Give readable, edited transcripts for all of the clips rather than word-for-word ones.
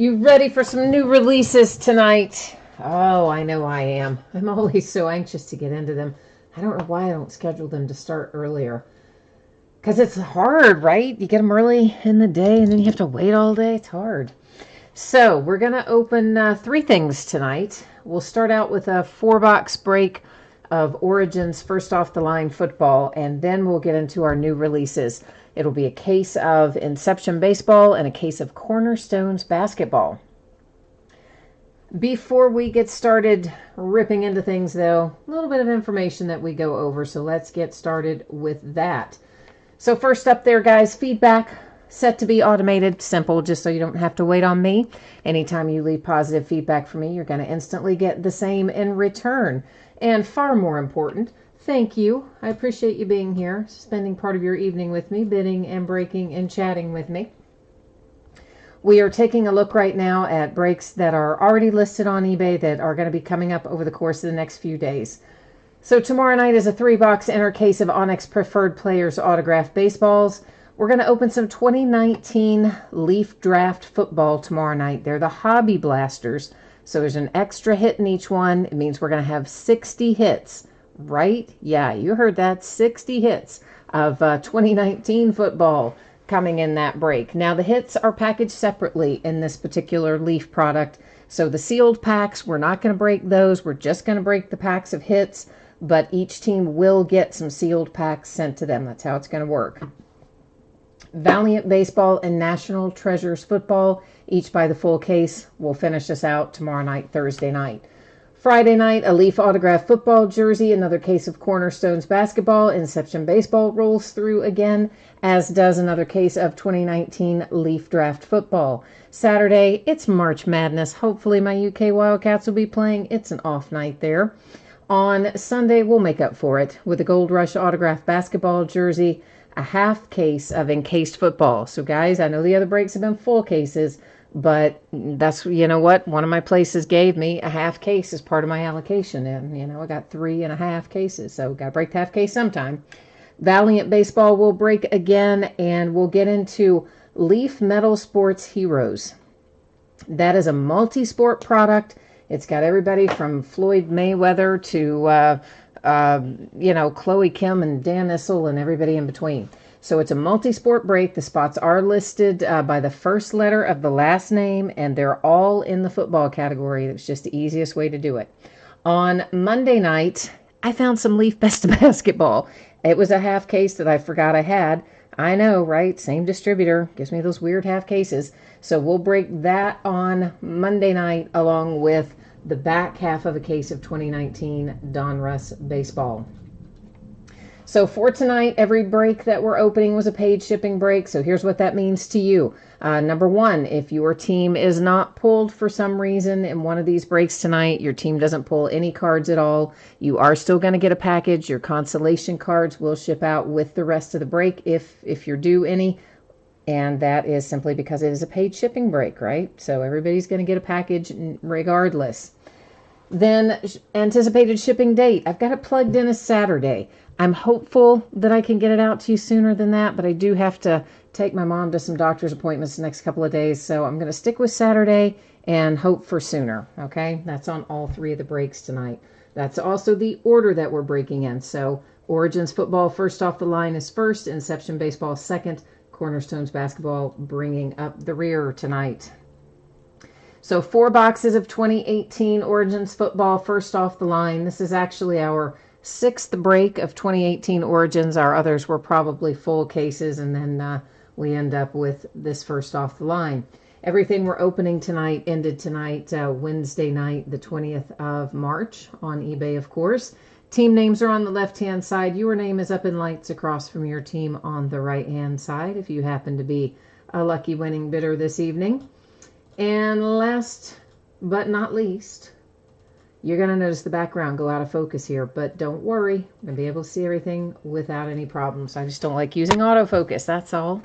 You ready for some new releases tonight? Oh, I know I am. I'm always so anxious to get into them. I don't know why I don't schedule them to start earlier. Because it's hard, right? You get them early in the day and then you have to wait all day. It's hard. So we're going to open 3 things tonight. We'll start out with a 4-box break of Origins First Off the Line football, and then we'll get into our new releases. It'll be a case of Inception baseball and a case of Cornerstones basketball. Before we get started ripping into things, though, a little bit of information that we go over, so let's get started with that. So first up there, guys, feedback set to be automated, simple, just so you don't have to wait on me. Anytime you leave positive feedback for me, you're going to instantly get the same in return. And far more important, thank you. I appreciate you being here, spending part of your evening with me, bidding and breaking and chatting with me. We are taking a look right now at breaks that are already listed on eBay that are going to be coming up over the course of the next few days. So tomorrow night is a 3-box inner case of Onyx Preferred Players autographed baseballs. We're going to open some 2019 Leaf Draft football tomorrow night. They're the Hobby Blasters. So there's an extra hit in each one. It means we're going to have 60 hits, right? Yeah, you heard that. 60 hits of 2019 football coming in that break. Now, the hits are packaged separately in this particular Leaf product. So the sealed packs, we're not going to break those. We're just going to break the packs of hits, but each team will get some sealed packs sent to them. That's how it's going to work. Valiant Baseball and National Treasures Football, each by the full case. We'll finish this out tomorrow night, Thursday night. Friday night, a Leaf Autograph football jersey, another case of Cornerstones basketball. Inception baseball rolls through again, as does another case of 2019 Leaf Draft football. Saturday, it's March Madness. Hopefully my UK Wildcats will be playing. It's an off night there. On Sunday, we'll make up for it with a Gold Rush Autograph basketball jersey, a half case of encased football. So guys, I know the other breaks have been full cases, but that's, you know what, one of my places gave me a half case as part of my allocation, and you know, I got 3.5 cases, so got to break the half case sometime. Valiant Baseball will break again, and we'll get into Leaf Metal Sports Heroes. That is a multi-sport product. It's got everybody from Floyd Mayweather to Chloe Kim and Dan Issel and everybody in between. So it's a multi-sport break. The spots are listed by the first letter of the last name, and they're all in the football category. It's just the easiest way to do it. On Monday night, I found some Leaf Best of Basketball. It was a half case that I forgot I had. I know, right? Same distributor. Gives me those weird half cases. So we'll break that on Monday night along with the back half of a case of 2019 Donruss baseball. So for tonight, every break that we're opening was a paid shipping break. So here's what that means to you. Number 1, if your team is not pulled for some reason in one of these breaks tonight, your team doesn't pull any cards at all, you are still going to get a package. Your consolation cards will ship out with the rest of the break if you're due any. And that is simply because it is a paid shipping break, right? So everybody's going to get a package regardless. Then anticipated shipping date. I've got it plugged in as Saturday. I'm hopeful that I can get it out to you sooner than that, but I do have to take my mom to some doctor's appointments the next couple of days. So I'm going to stick with Saturday and hope for sooner. Okay, that's on all 3 of the breaks tonight. That's also the order that we're breaking in. So Origins football First Off the Line is first, Inception baseball second, Cornerstones basketball bringing up the rear tonight. So 4 boxes of 2018 Origins football First Off the Line. This is actually our 6th break of 2018 Origins. Our others were probably full cases, and then we end up with this First Off the Line. Everything we're opening tonight ended tonight, Wednesday night, the 20th of March on eBay, of course. Team names are on the left-hand side. Your name is up in lights across from your team on the right-hand side if you happen to be a lucky winning bidder this evening. And last but not least, you're going to notice the background go out of focus here, but don't worry. I'm going to be able to see everything without any problems. I just don't like using autofocus, that's all.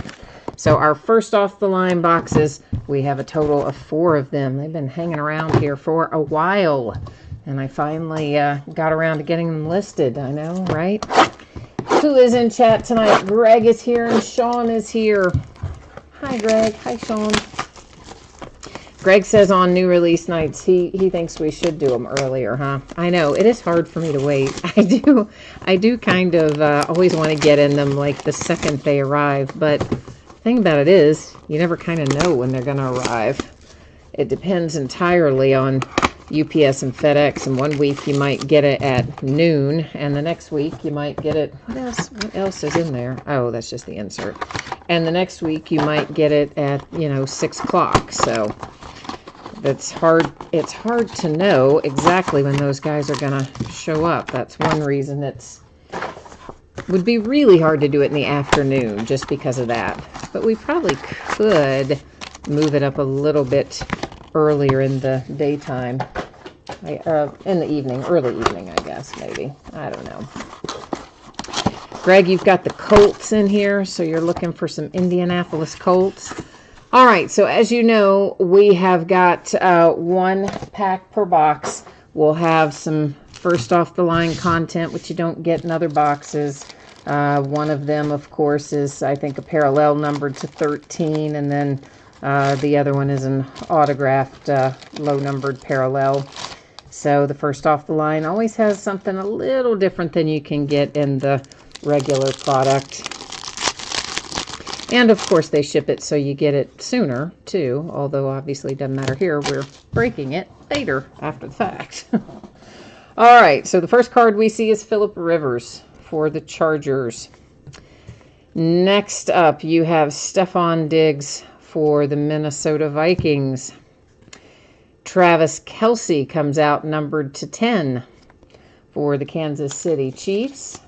So our First Off the Line boxes, we have a total of 4 of them. They've been hanging around here for a while, and I finally got around to getting them listed. I know, right? Who is in chat tonight? Greg is here and Sean is here. Hi, Greg. Hi, Sean. Greg says on new release nights, he thinks we should do them earlier, huh? I know, it is hard for me to wait. I do kind of always want to get in them like the second they arrive, but the thing about it is, you never kind of know when they're going to arrive. It depends entirely on UPS and FedEx, and one week you might get it at noon, and the next week you might get it, what else is in there? Oh, that's just the insert. And the next week you might get it at, 6 o'clock, so it's hard to know exactly when those guys are going to show up. That's one reason would be really hard to do it in the afternoon, just because of that. But we probably could move it up a little bit earlier in the daytime, in the evening, early evening, I guess, maybe. I don't know. Greg, you've got the Colts in here, so you're looking for some Indianapolis Colts. All right, so as you know, we have got 1 pack per box. We'll have some first off the line content, which you don't get in other boxes. One of them, of course, is, I think, a parallel numbered to 13, and then the other one is an autographed low-numbered parallel. So the first off the line always has something a little different than you can get in the regular product. And of course they ship it so you get it sooner too, although obviously it doesn't matter here. We're breaking it later after the fact. All right, so the first card we see is Phillip Rivers for the Chargers. Next up, you have Stephon Diggs for the Minnesota Vikings. Travis Kelce comes out numbered to 10 for the Kansas City Chiefs.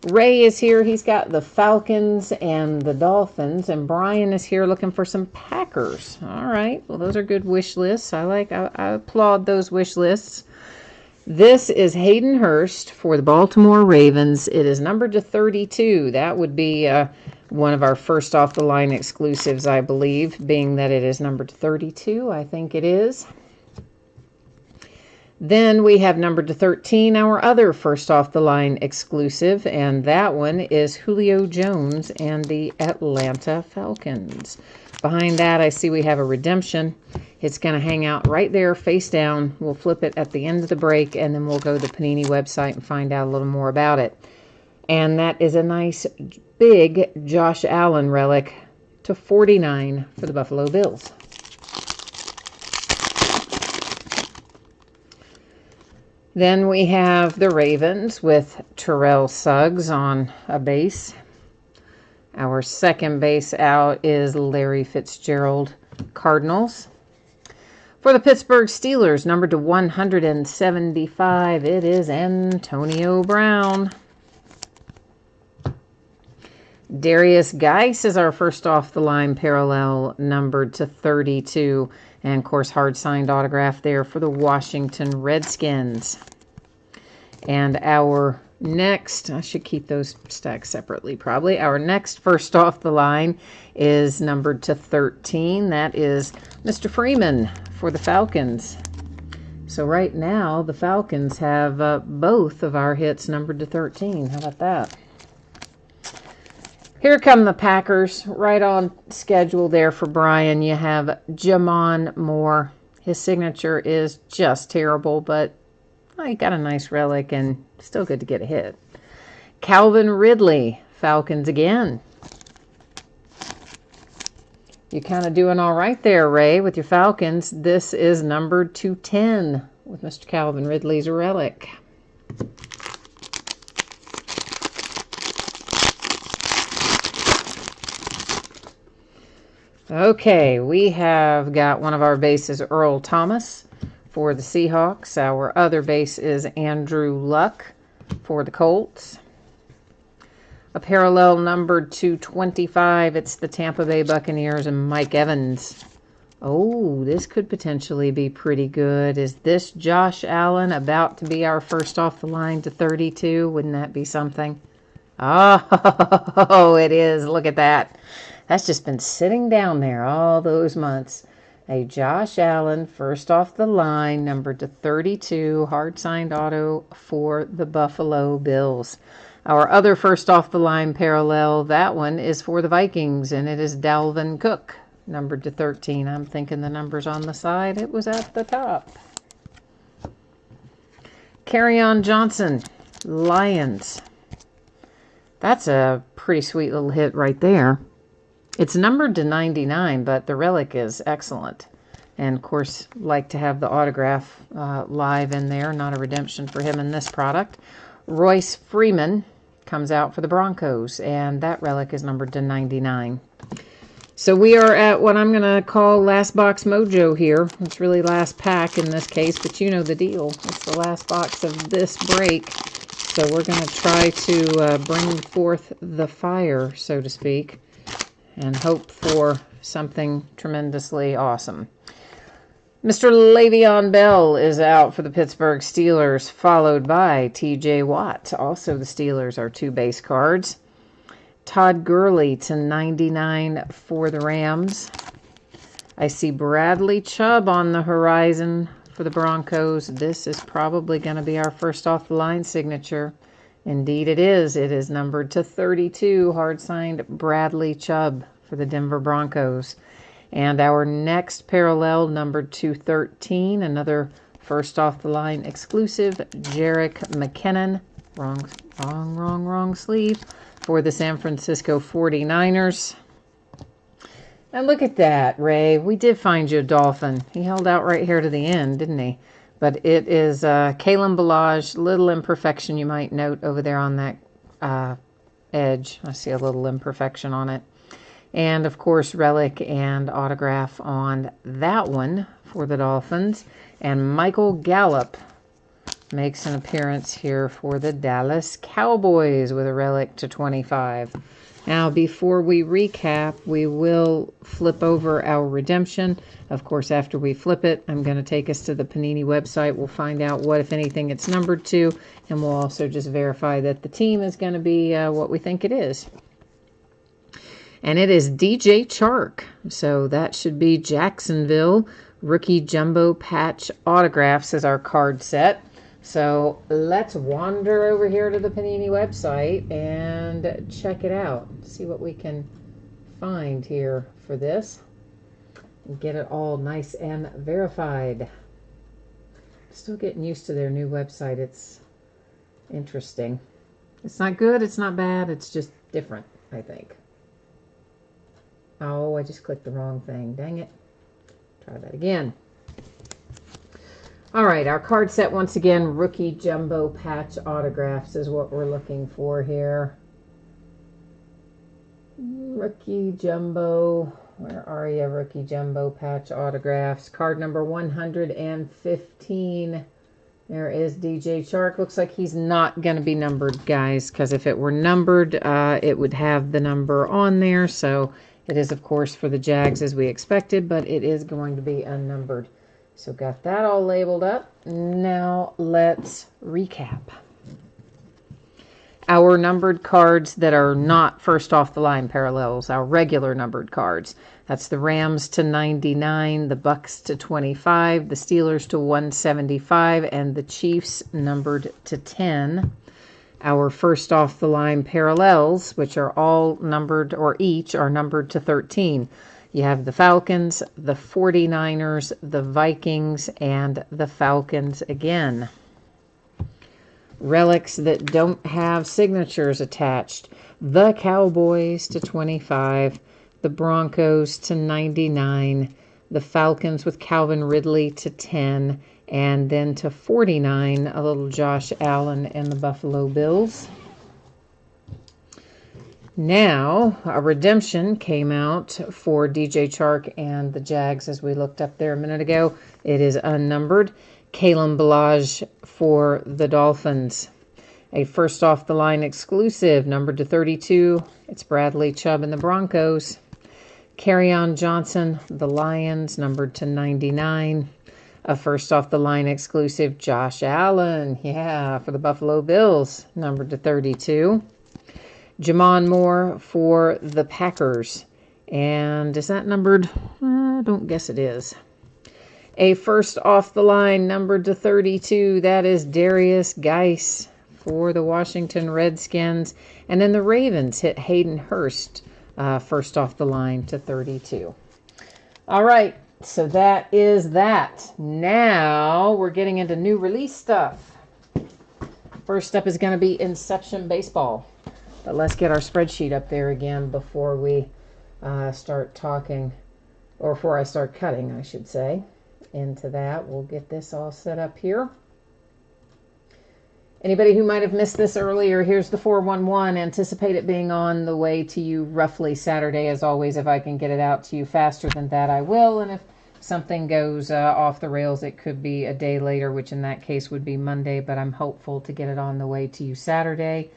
Ray is here. He's got the Falcons and the Dolphins. And Brian is here looking for some Packers. All right. Well, those are good wish lists. I applaud those wish lists. This is Hayden Hurst for the Baltimore Ravens. It is numbered to 32. That would be one of our first off the line exclusives, I believe, being that it is numbered to 32. I think it is. Then we have numbered to 13, our other first off the line exclusive, and that one is Julio Jones and the Atlanta Falcons. Behind that, I see we have a redemption. It's going to hang out right there, face down. We'll flip it at the end of the break, and then we'll go to the Panini website and find out a little more about it. And that is a nice, big Josh Allen relic to 49 for the Buffalo Bills. Then we have the Ravens with Terrell Suggs on a base. Our second base out is Larry Fitzgerald, Cardinals. For the Pittsburgh Steelers, numbered to 175, it is Antonio Brown. Darius Geis is our first off the line parallel, numbered to 32. And, of course, hard-signed autograph there for the Washington Redskins. And our next, I should keep those stacked separately probably. Our next first off the line is numbered to 13. That is Mr. Freeman for the Falcons. So right now, the Falcons have both of our hits numbered to 13. How about that? Here come the Packers, right on schedule there for Brian. You have Jamon Moore. His signature is just terrible, but he got a nice relic and still good to get a hit. Calvin Ridley, Falcons again. You're kind of doing all right there, Ray, with your Falcons. This is numbered to 10 with Mr. Calvin Ridley's relic. Okay, we have got one of our bases, Earl Thomas, for the Seahawks. Our other base is Andrew Luck for the Colts. A parallel numbered to 25. It's the Tampa Bay Buccaneers and Mike Evans. Oh, this could potentially be pretty good. Is this Josh Allen about to be our first off the line to 32? Wouldn't that be something? Oh, it is. Look at that. That's just been sitting down there all those months. A Josh Allen, first off the line, numbered to 32, hard-signed auto for the Buffalo Bills. Our other first off the line parallel, that one is for the Vikings, and it is Dalvin Cook numbered to 13. I'm thinking the number's on the side. It was at the top. Kerryon Johnson, Lions. That's a pretty sweet little hit right there. It's numbered to 99, but the relic is excellent. And, of course, like to have the autograph live in there. Not a redemption for him in this product. Royce Freeman comes out for the Broncos, and that relic is numbered to 99. So we are at what I'm going to call last box mojo here. It's really last pack in this case, but you know the deal. It's the last box of this break. So we're going to try to bring forth the fire, so to speak, and hope for something tremendously awesome. Mr. Le'Veon Bell is out for the Pittsburgh Steelers, followed by T.J. Watt. Also the Steelers are 2 base cards. Todd Gurley to 99 for the Rams. I see Bradley Chubb on the horizon for the Broncos. This is probably going to be our first off the line signature. Indeed it is. It is numbered to 32, hard signed Bradley Chubb for the Denver Broncos. And our next parallel, numbered to 13, another first off the line exclusive, Jerick McKinnon, wrong sleeve, for the San Francisco 49ers. And look at that, Ray. We did find you a Dolphin. He held out right here to the end, didn't he? But it is Kalen Ballage, little imperfection you might note over there on that edge. I see a little imperfection on it. And, of course, relic and autograph on that one for the Dolphins. And Michael Gallup makes an appearance here for the Dallas Cowboys with a relic to 25. Now, before we recap, we will flip over our redemption. Of course, after we flip it, I'm going to take us to the Panini website. We'll find out what, if anything, it's numbered to. And we'll also just verify that the team is going to be what we think it is. And it is DJ Chark. So that should be Jacksonville. Rookie Jumbo Patch Autographs is our card set. So let's wander over here to the Panini website and check it out. See what we can find here for this. And get it all nice and verified. Still getting used to their new website. It's interesting. It's not good, it's not bad, it's just different, I think. Oh, I just clicked the wrong thing. Dang it. Try that again. All right, our card set once again, Rookie Jumbo Patch Autographs is what we're looking for here. Rookie Jumbo, where are you? Rookie Jumbo Patch Autographs. Card number 115. There is DJ Chark. Looks like he's not going to be numbered, guys, because if it were numbered, it would have the number on there. So it is, of course, for the Jags as we expected, but it is going to be unnumbered. So got that all labeled up. Now let's recap. Our numbered cards that are not first off the line parallels, our regular numbered cards. That's the Rams to 99, the Bucks to 25, the Steelers to 175, and the Chiefs numbered to 10. Our first off the line parallels, which are all numbered, or each are numbered to 13. You have the Falcons, the 49ers, the Vikings, and the Falcons again. Relics that don't have signatures attached. The Cowboys to 25, the Broncos to 99, the Falcons with Calvin Ridley to 10, and then to 49, a little Josh Allen and the Buffalo Bills. Now, a redemption came out for DJ Chark and the Jags, as we looked up there a minute ago. It is unnumbered. Kalen Ballage for the Dolphins. A first off the line exclusive, numbered to 32. It's Bradley Chubb and the Broncos. Kerryon Johnson, the Lions, numbered to 99. A first off the line exclusive, Josh Allen, for the Buffalo Bills, numbered to 32. Jamon Moore for the Packers. And is that numbered? I don't guess it is. A first off the line, numbered to 32. That is Darius Geis for the Washington Redskins. And then the Ravens hit Hayden Hurst first off the line to 32. All right, so that is that. Now we're getting into new release stuff. First up is going to be Inception Baseball. But let's get our spreadsheet up there again before we start talking, or before I start cutting, I should say, into that. We'll get this all set up here. Anybody who might have missed this earlier, here's the 411. Anticipate it being on the way to you roughly Saturday. As always, if I can get it out to you faster than that, I will. And if something goes off the rails, it could be a day later, which in that case would be Monday. But I'm hopeful to get it on the way to you Saturday.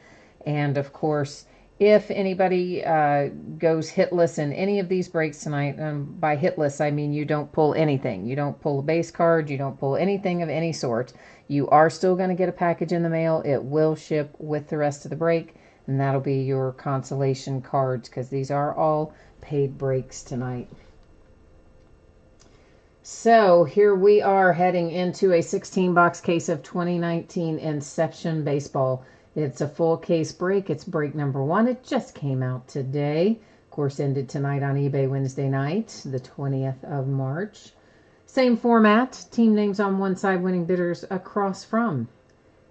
And of course, if anybody goes hitless in any of these breaks tonight, by hitless, I mean you don't pull anything. You don't pull a base card. You don't pull anything of any sort. You are still going to get a package in the mail. It will ship with the rest of the break, and that'll be your consolation cards because these are all paid breaks tonight. So here we are heading into a 16-box case of 2019 Inception Baseball. It's a full case break. It's break number 1. It just came out today. Of course, ended tonight on eBay Wednesday night, the 20th of March. Same format, team names on one side, winning bidders across from.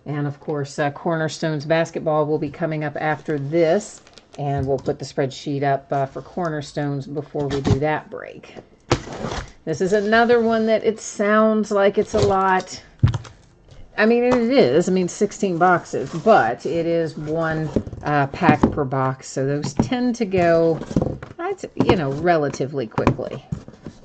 And of course, Cornerstones basketball will be coming up after this. And we'll put the spreadsheet up for Cornerstones before we do that break. This is another one that it sounds like it's a lot. I mean, it is. I mean, 16 boxes, but it is one pack per box. So those tend to go, relatively quickly.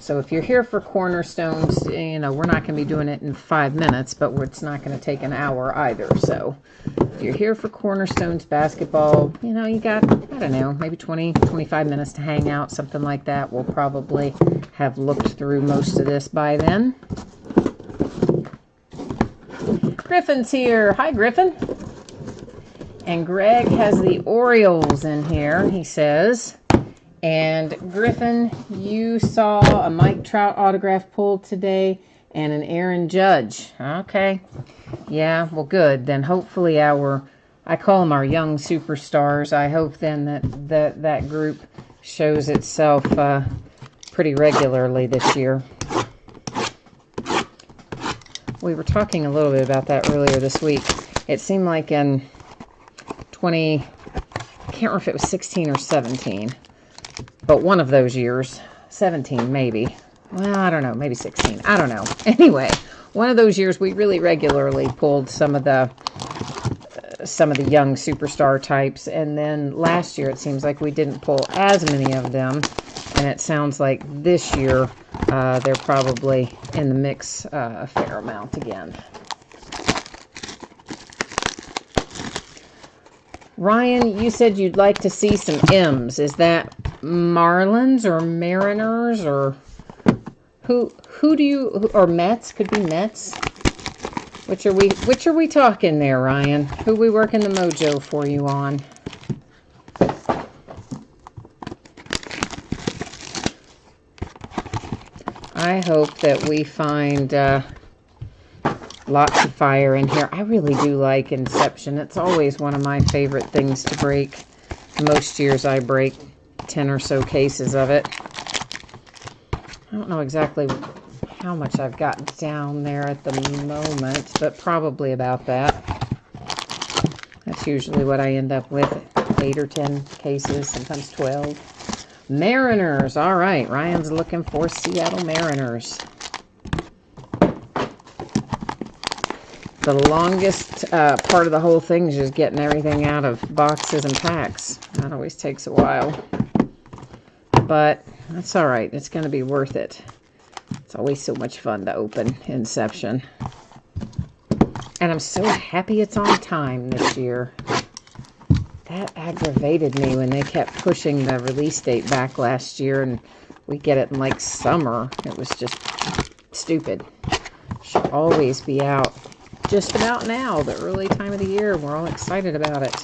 So if you're here for Cornerstones, we're not going to be doing it in 5 minutes, but it's not going to take an hour either. So if you're here for Cornerstones basketball, you got, I don't know, maybe 20, 25 minutes to hang out, something like that. We'll probably have looked through most of this by then. Griffin's here. Hi, Griffin. And Greg has the Orioles in here, he says. And Griffin, you saw a Mike Trout autograph pulled today and an Aaron Judge. Okay. Yeah, well, good. Then hopefully I call them our young superstars. I hope then that group shows itself pretty regularly this year. We were talking a little bit about that earlier this week. It seemed like in I can't remember if it was 16 or 17. But one of those years, 17 maybe. Well, I don't know, maybe 16. I don't know. Anyway, one of those years we really regularly pulled some of the young superstar types, and then last year it seems like we didn't pull as many of them, and it sounds like this year they're probably in the mix a fair amount again. Ryan, you said you'd like to see some M's. Is that Marlins or Mariners or who do you, or Mets? Could be Mets. Which are we talking there, Ryan? Who we working the mojo for you on? I hope that we find lots of fire in here. I really do like Inception. It's always one of my favorite things to break. Most years I break 10 or so cases of it. I don't know exactly how much I've got down there at the moment, but probably about that. That's usually what I end up with, 8 or 10 cases, sometimes 12. Mariners, all right. Ryan's looking for Seattle Mariners. The longest part of the whole thing is just getting everything out of boxes and packs. That always takes a while. But that's all right. It's going to be worth it. It's always so much fun to open Inception. And I'm so happy it's on time this year. That aggravated me when they kept pushing the release date back last year, and we get it in like summer. It was just stupid. Should always be out just about now, the early time of the year. We're all excited about it.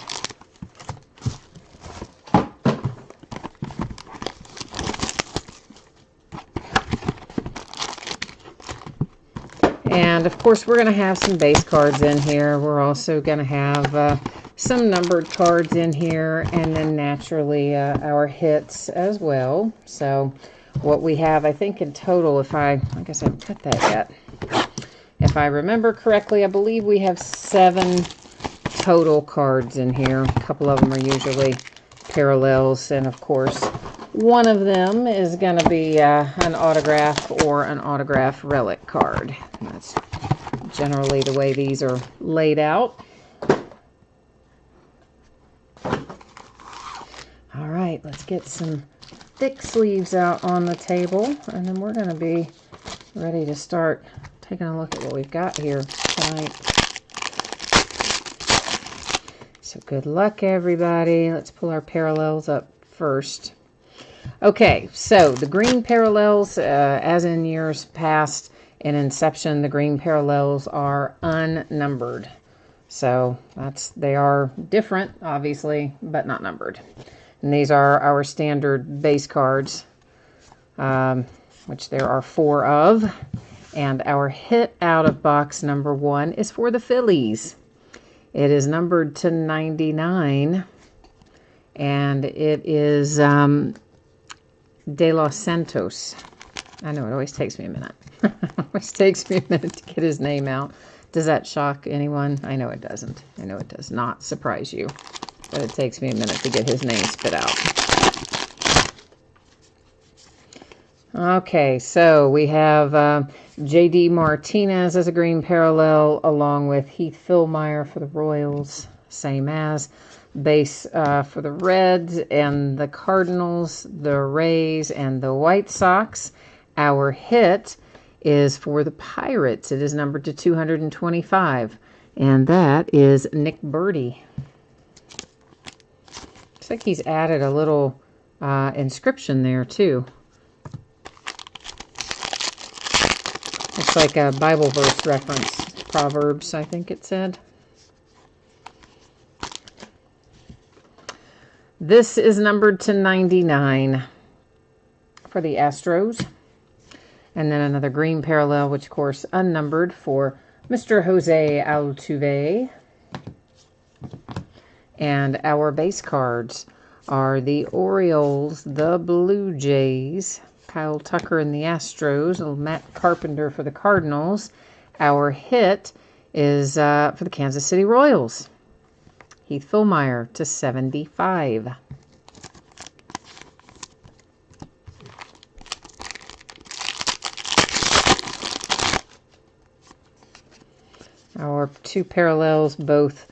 And of course, we're going to have some base cards in here. We're also going to have some numbered cards in here, and then naturally our hits as well. So what we have. I think in total, I guess I haven't cut that yet. If I remember correctly, I believe we have 7 total cards in here. A couple of them are usually parallels, and of course, one of them is going to be an autograph or an autograph relic card. And that's generally the way these are laid out. All right, let's get some thick sleeves out on the table, and then we're going to be ready to start taking a look at what we've got here tonight. So good luck, everybody. Let's pull our parallels up first. Okay, so the green parallels, as in years past in Inception, the green parallels are unnumbered. So they are different, obviously, but not numbered. And these are our standard base cards, which there are 4 of. And our hit out of box number 1 is for the Phillies. It is numbered to 99, and it is De Los Santos. I know, it always takes me a minute. It always takes me a minute to get his name out. Does that shock anyone? I know it doesn't. I know it does not surprise you, but it takes me a minute to get his name spit out. Okay, so we have J.D. Martinez as a green parallel, along with Heath Fillmyer for the Royals, same as. Base for the Reds and the Cardinals, the Rays, and the White Sox. Our hit is for the Pirates. It is numbered to 225, and that is Nick Birdie. Looks like he's added a little inscription there, too. Looks like a Bible verse reference. Proverbs, I think it said. This is numbered to 99 for the Astros. And then another green parallel, which of course unnumbered, for Mr. Jose Altuve. And our base cards are the Orioles, the Blue Jays, Kyle Tucker and the Astros, Matt Carpenter for the Cardinals. Our hit is for the Kansas City Royals, Heath Fillmyer to 75. Our 2 parallels, both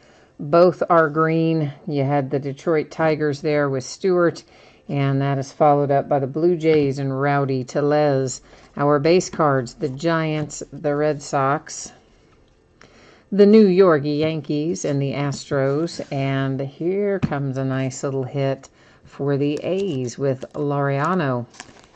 are green. You had the Detroit Tigers there with Stewart, and that is followed up by the Blue Jays and Rowdy Tellez. Our base cards, the Giants, the Red Sox, the New York Yankees, and the Astros. And here comes a nice little hit for the A's with Laureano.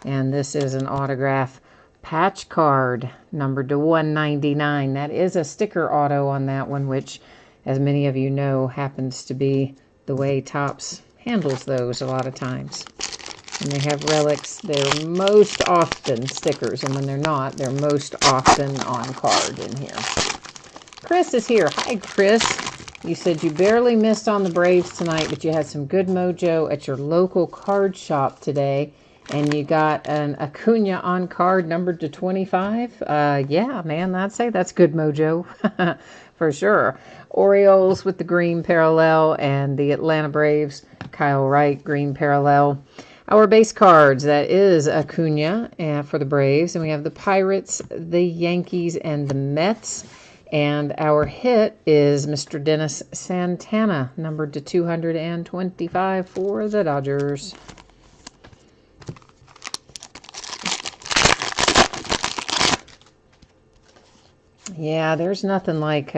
And this is an autograph patch card, numbered to 199. That is a sticker auto on that one, which, as many of you know, happens to be the way Topps handles those a lot of times. When they have relics, they're most often stickers, and when they're not, they're most often on card in here. Chris is here. Hi, Chris. You said you barely missed on the Braves tonight, but you had some good mojo at your local card shop today, and you got an Acuna on card numbered to 25. Yeah, man, I'd say that's good mojo for sure. Orioles with the green parallel, and the Atlanta Braves, Kyle Wright, green parallel. Our base cards, that is Acuna for the Braves, and we have the Pirates, the Yankees, and the Mets. And our hit is Mr. Dennis Santana, numbered to 225 for the Dodgers. Yeah, there's nothing like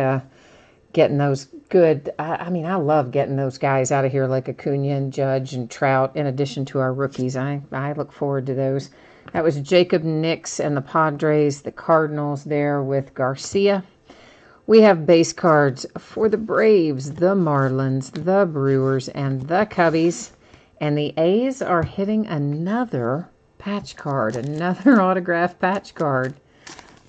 getting those good. I mean, I love getting those guys out of here like Acuna and Judge and Trout, in addition to our rookies. I look forward to those. That was Jacob Nix and the Padres, the Cardinals there with Garcia. We have base cards for the Braves, the Marlins, the Brewers, and the Cubbies. And the A's are hitting another patch card, another autograph patch card.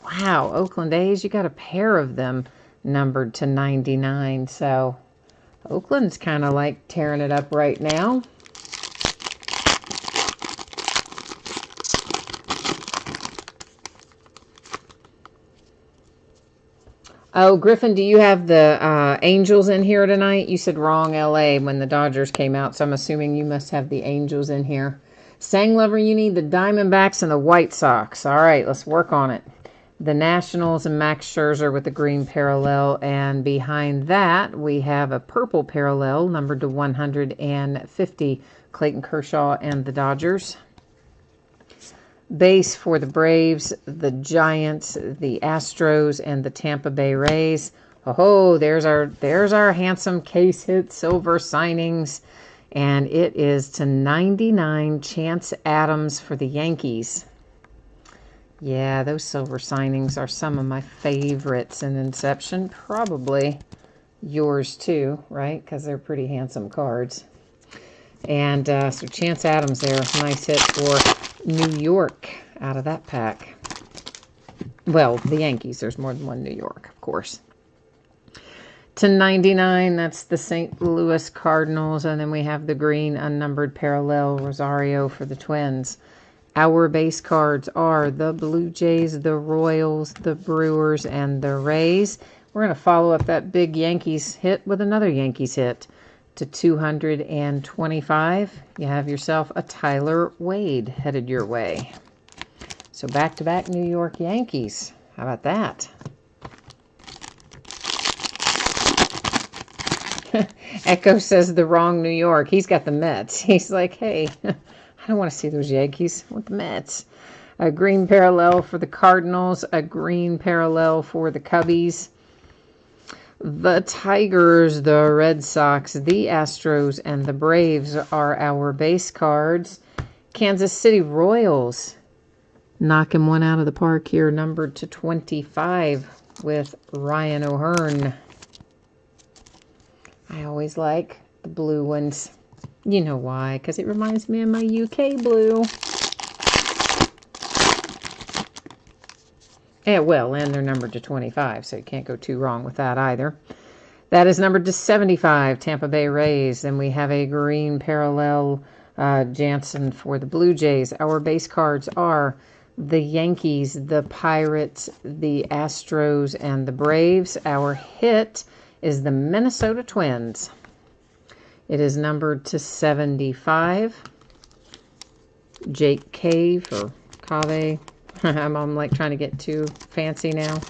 Wow, Oakland A's, you got a pair of them numbered to 99. So Oakland's kind of like tearing it up right now. Oh, Griffin, do you have the Angels in here tonight? You said wrong LA when the Dodgers came out, so I'm assuming you must have the Angels in here. Sang Lover, you need the Diamondbacks and the White Sox. All right, let's work on it. The Nationals and Max Scherzer with the green parallel, and behind that we have a purple parallel numbered to 150, Clayton Kershaw and the Dodgers. Base for the Braves, the Giants, the Astros, and the Tampa Bay Rays. Oh, there's our handsome case hit silver signings, and it is to 99, Chance Adams for the Yankees. Yeah, those silver signings are some of my favorites in Inception. Probably yours too, right? Because they're pretty handsome cards. And so Chance Adams there, nice hit for New York out of that pack. Well, the Yankees, there's more than one New York, of course. To 99, that's the St. Louis Cardinals. And then we have the green unnumbered parallel, Rosario for the Twins. Our base cards are the Blue Jays, the Royals, the Brewers, and the Rays. We're going to follow up that big Yankees hit with another Yankees hit. To 225, you have yourself a Tyler Wade headed your way. So back-to-back New York Yankees. How about that? Echo says the wrong New York. He's got the Mets. He's like, hey, I don't want to see those Yankees. I want the Mets. A green parallel for the Cardinals. A green parallel for the Cubbies. The Tigers, the Red Sox, the Astros, and the Braves are our base cards. Kansas City Royals knocking one out of the park here, numbered to 25 with Ryan O'Hearn. I always like the blue ones. You know why? Because it reminds me of my UK blue. Yeah, well, and they're numbered to 25, so you can't go too wrong with that either. That is numbered to 75, Tampa Bay Rays. Then we have a green parallel Jansen for the Blue Jays. Our base cards are the Yankees, the Pirates, the Astros, and the Braves. Our hit is the Minnesota Twins. It is numbered to 75. Jake Cave or Cave. I'm like trying to get too fancy now.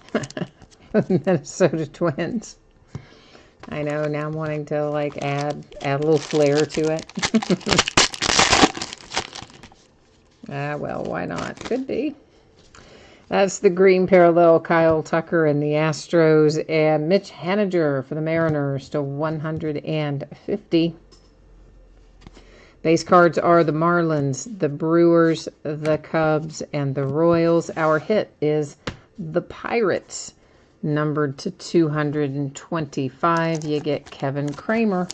Minnesota Twins. I know, now I'm wanting to like add a little flair to it. Well, why not? Could be. That's the green parallel, Kyle Tucker and the Astros, and Mitch Haniger for the Mariners to 150. Base cards are the Marlins, the Brewers, the Cubs, and the Royals. Our hit is the Pirates, numbered to 225. You get Kevin Kramer.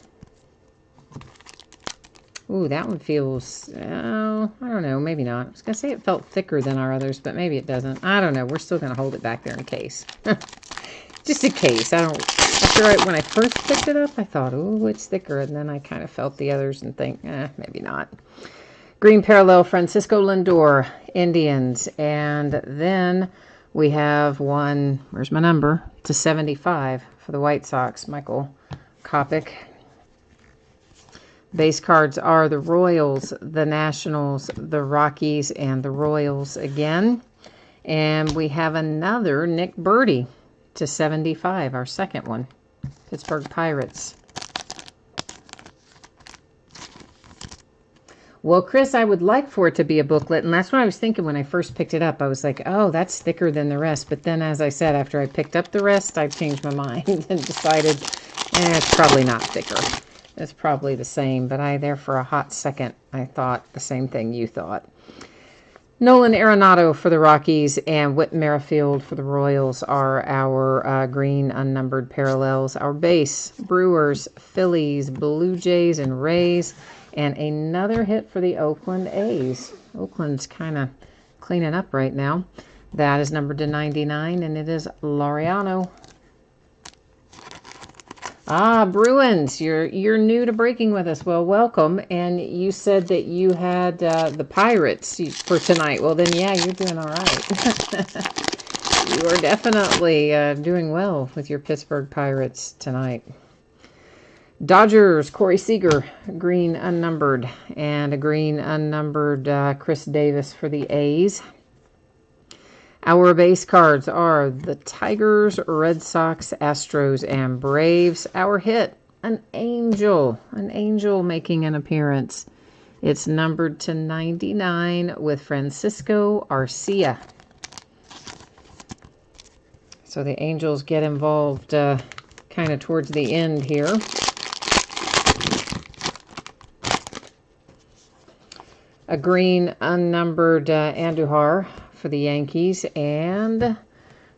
Ooh, that one feels, I don't know, maybe not. I was going to say it felt thicker than our others, but maybe it doesn't. I don't know. We're still going to hold it back there in case. Just in case. When I first picked it up, I thought, oh, it's thicker. And then I kind of felt the others and think, maybe not. Green parallel, Francisco Lindor, Indians. And then we have one, where's my number? To 75 for the White Sox, Michael Kopech. Base cards are the Royals, the Nationals, the Rockies, and the Royals again. And we have another Nick Birdie to 75, our second one. Pittsburgh Pirates. Well, Chris, I would like for it to be a booklet, and that's what I was thinking when I first picked it up. I was like, oh, that's thicker than the rest. But then, as I said, after I picked up the rest, I changed my mind and decided, it's probably not thicker. It's probably the same, but there for a hot second, I thought the same thing you thought. Nolan Arenado for the Rockies and Whit Merrifield for the Royals are our green unnumbered parallels. Our base, Brewers, Phillies, Blue Jays, and Rays. And another hit for the Oakland A's. Oakland's kind of cleaning up right now. That is numbered to 99, and it is Laureano. Bruins, you're new to breaking with us. Well, welcome. And you said that you had the Pirates for tonight. Well, then, yeah, you're doing all right. You are definitely doing well with your Pittsburgh Pirates tonight. Dodgers, Corey Seager, green unnumbered, and a green unnumbered Chris Davis for the A's. Our base cards are the Tigers, Red Sox, Astros, and Braves. Our hit, an angel making an appearance. It's numbered to 99 with Francisco Arcia. So the Angels get involved kind of towards the end here. A green unnumbered Andujar for the Yankees, and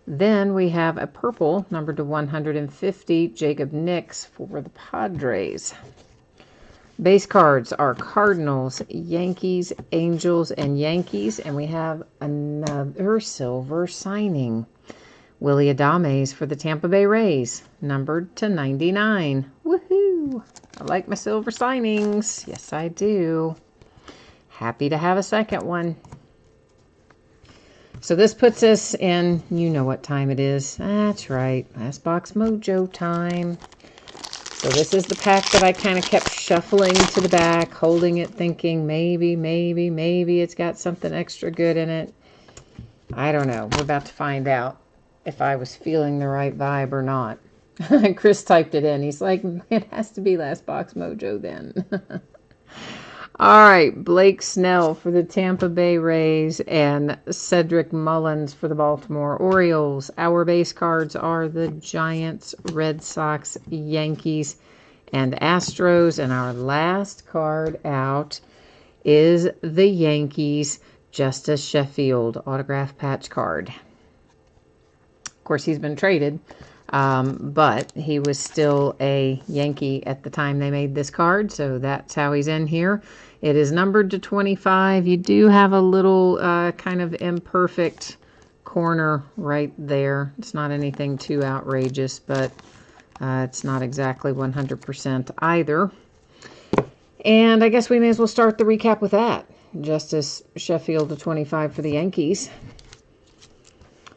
then we have a purple numbered to 150, Jacob Nix for the Padres. Base cards are Cardinals, Yankees, Angels, and Yankees, and we have another silver signing. Willie Adames for the Tampa Bay Rays, numbered to 99. Woohoo! I like my silver signings. Yes, I do. Happy to have a second one. So this puts us in, you know what time it is. That's right, Last Box Mojo time. So this is the pack that I kind of kept shuffling to the back, holding it, thinking maybe it's got something extra good in it. I don't know. We're about to find out if I was feeling the right vibe or not. Chris typed it in. He's like, it has to be Last Box Mojo then. All right, Blake Snell for the Tampa Bay Rays and Cedric Mullins for the Baltimore Orioles. Our base cards are the Giants, Red Sox, Yankees, and Astros. And our last card out is the Yankees, Justice Sheffield autograph patch card. Of course, he's been traded, but he was still a Yankee at the time they made this card, so that's how he's in here. It is numbered to 25. You do have a little kind of imperfect corner right there. It's not anything too outrageous, but it's not exactly 100% either. And I guess we may as well start the recap with that. Justice Sheffield to 25 for the Yankees.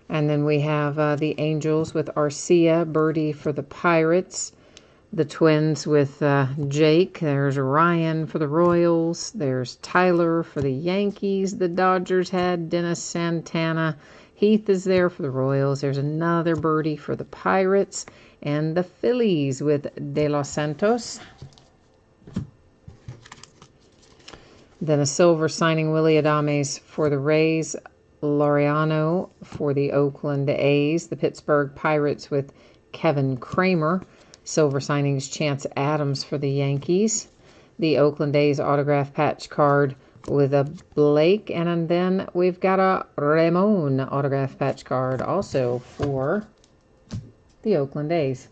And then we have the Angels with Arcia, Birdie for the Pirates. The Twins with Jake. There's Ryan for the Royals. There's Tyler for the Yankees. The Dodgers had Dennis Santana. Heath is there for the Royals. There's another Birdie for the Pirates. And the Phillies with De Los Santos. Then a silver signing, Willie Adames for the Rays. Laureano for the Oakland A's. The Pittsburgh Pirates with Kevin Kramer. Silver signings, Chance Adams for the Yankees. The Oakland A's autograph patch card with a Blake. And then we've got a Ramon autograph patch card also for the Oakland A's.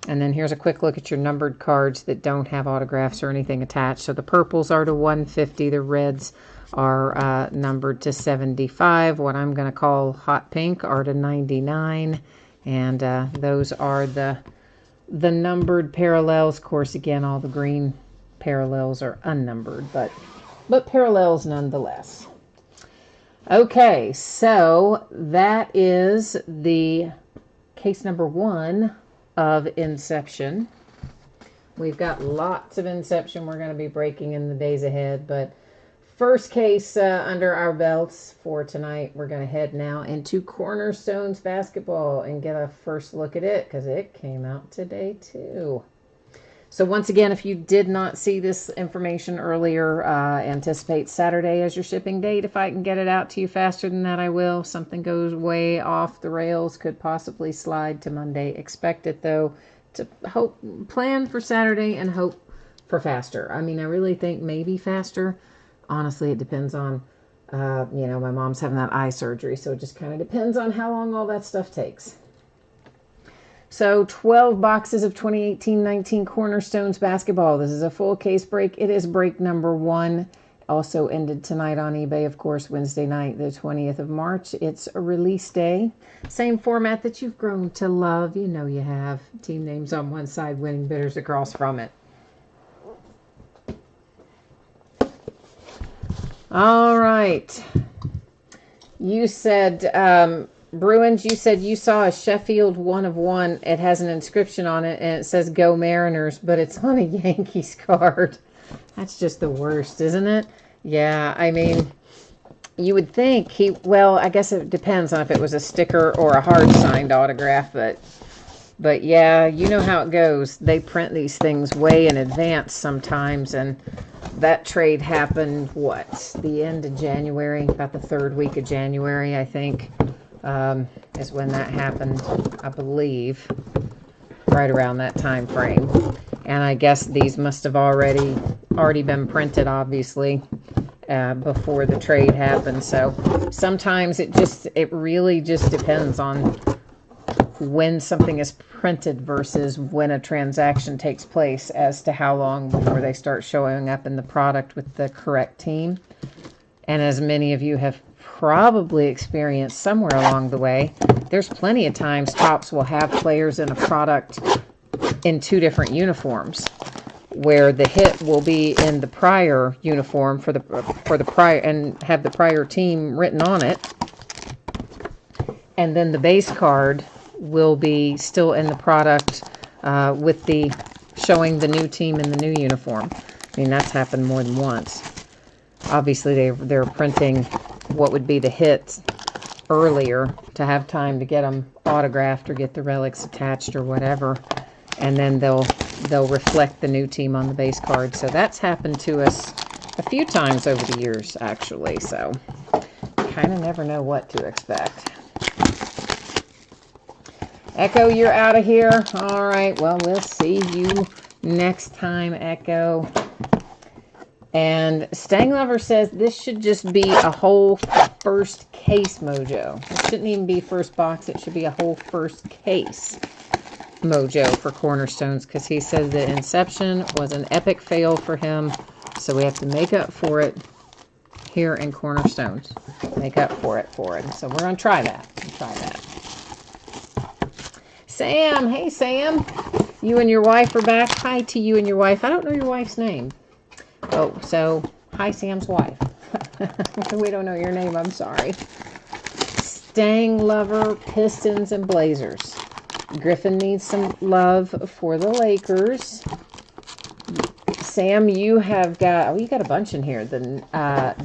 And then here's a quick look at your numbered cards that don't have autographs or anything attached. So the purples are to 150. The reds are numbered to 75. What I'm going to call hot pink are to 99. And those are the numbered parallels. Of course, again, all the green parallels are unnumbered, but parallels nonetheless. Okay, so that is the case number 1 of Inception. We've got lots of Inception we're going to be breaking in the days ahead, but first case under our belts for tonight. We're going to head now into Cornerstones basketball and get a first look at it because it came out today too. So once again, if you did not see this information earlier, anticipate Saturday as your shipping date. If I can get it out to you faster than that, I will. If something goes way off the rails, could possibly slide to Monday. Expect it though to plan for Saturday and hope for faster. I mean, I really think maybe faster. Honestly, it depends on, my mom's having that eye surgery, so it just kind of depends on how long all that stuff takes. So 12 boxes of 2018-19 Cornerstones basketball. This is a full case break. It is break number 1. Also ended tonight on eBay, of course, Wednesday night, the 20th of March. It's a release day. Same format that you've grown to love. You know you have. Team names on one side, winning bidders across from it. All right. You said Bruins, you said you saw a Sheffield 1 of 1. It has an inscription on it, and it says Go Mariners, but it's on a Yankees card. That's just the worst, isn't it? Yeah, I mean, you would think well, I guess it depends on if it was a sticker or a hard-signed autograph, but yeah, you know how it goes. They print these things way in advance sometimes, and that trade happened, what, the end of January, about the third week of January, I think, is when that happened, I believe, right around that time frame. And I guess these must have already been printed, obviously, before the trade happened. So sometimes it really just depends on when something is printed versus when a transaction takes place as to how long before they start showing up in the product with the correct team. And as many of you have probably experienced somewhere along the way, there's plenty of times Topps will have players in a product in two different uniforms, where the hit will be in the prior uniform for the prior and have the prior team written on it, and then the base card will be still in the product with the showing the new team in the new uniform. I mean, that's happened more than once. Obviously, they're printing what would be the hits earlier to have time to get them autographed or get the relics attached or whatever, and then they'll reflect the new team on the base card. So that's happened to us a few times over the years, actually. So kind of never know what to expect. Echo, you're out of here. All right, well, we'll see you next time, Echo. And Stang Lover says this should just be a whole first case mojo. It shouldn't even be first box. It should be a whole first case mojo for Cornerstones, because he said the Inception was an epic fail for him. So we have to make up for it here in Cornerstones. Make up for it. So we're going to try that. Sam, hey Sam, you and your wife are back. Hi to you and your wife. I don't know your wife's name. Oh, so hi Sam's wife. We don't know your name, I'm sorry. Stang Lover, Pistons and Blazers. Griffin needs some love for the Lakers. Sam, you have got, you got a bunch in here. The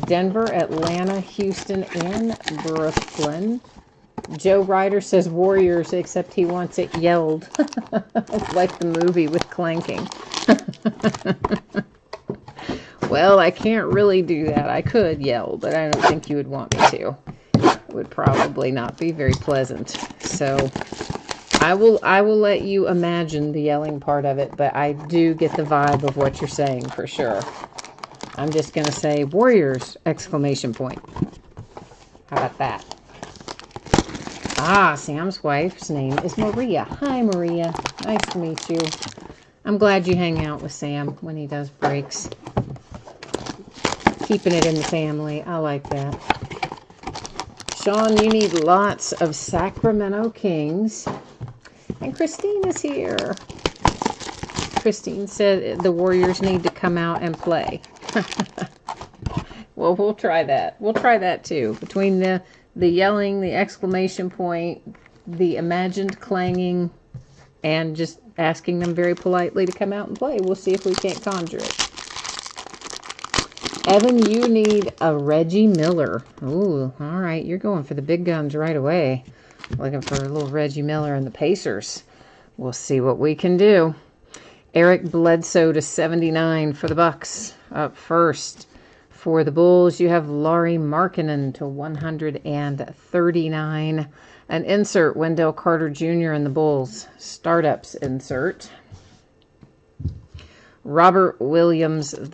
Denver, Atlanta, Houston, and Brooklyn. Joe Ryder says Warriors, except he wants it yelled. Like the movie with clanking. Well, I can't really do that. I could yell, but I don't think you would want me to. It would probably not be very pleasant. So I will let you imagine the yelling part of it, but I do get the vibe of what you're saying for sure. I'm just going to say Warriors, exclamation point. How about that? Ah, Sam's wife's name is Maria. Hi, Maria. Nice to meet you. I'm glad you hang out with Sam when he does breaks. Keeping it in the family. I like that. Sean, you need lots of Sacramento Kings. And Christine is here. Christine said the Warriors need to come out and play. Well, we'll try that. We'll try that too. Between the yelling, the exclamation point, the imagined clanging, and just asking them very politely to come out and play. We'll see if we can't conjure it. Evan, you need a Reggie Miller. Ooh, all right. You're going for the big guns right away. Looking for a little Reggie Miller and the Pacers. We'll see what we can do. Eric Bledsoe to 79 for the Bucks. Up first. For the Bulls, you have Lauri Markkanen to 139. An insert, Wendell Carter Jr. in the Bulls. Startups insert. Robert Williams III